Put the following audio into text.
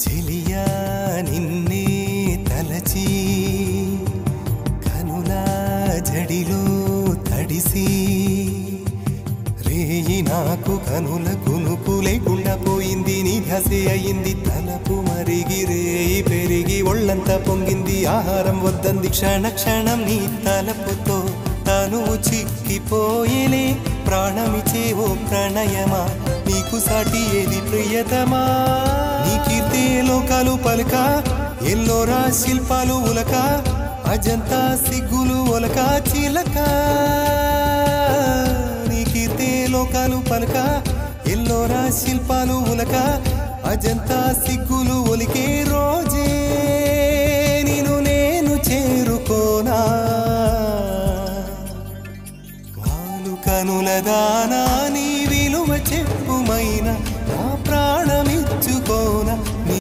చెలియా నిన్నే తలచి కనులా జడిలో తడిసి రేయి నాకు కనుల కునుకు లేకుండా పోయింది నీ ధ్యాసే అయింది తలపు మరిగి రేయి పెరిగి ఒళ్ళంతా పొంగింది ఆహారం వద్దంది క్షణ క్షణం నీ తలపుతో తను చిక్కిపోయేలే ప్రాణమిచే ఓ ప్రణయమా నీకు సాటి ఏది ప్రియతమా నీ కీర్తే లోకాలు పలుక ఎల్లోరా శిల్పాలు ఉలక అజంతా సిగ్గులు ఒలక చిలక నీ కీర్తే లోకాలు పలుక ఎల్లోరా శిల్పాలు ఉలక అజంతా సిగ్గులు ఒలికే రోజే నిన్ను నేను చేరుకోనా వాలు కనుల దానా నీ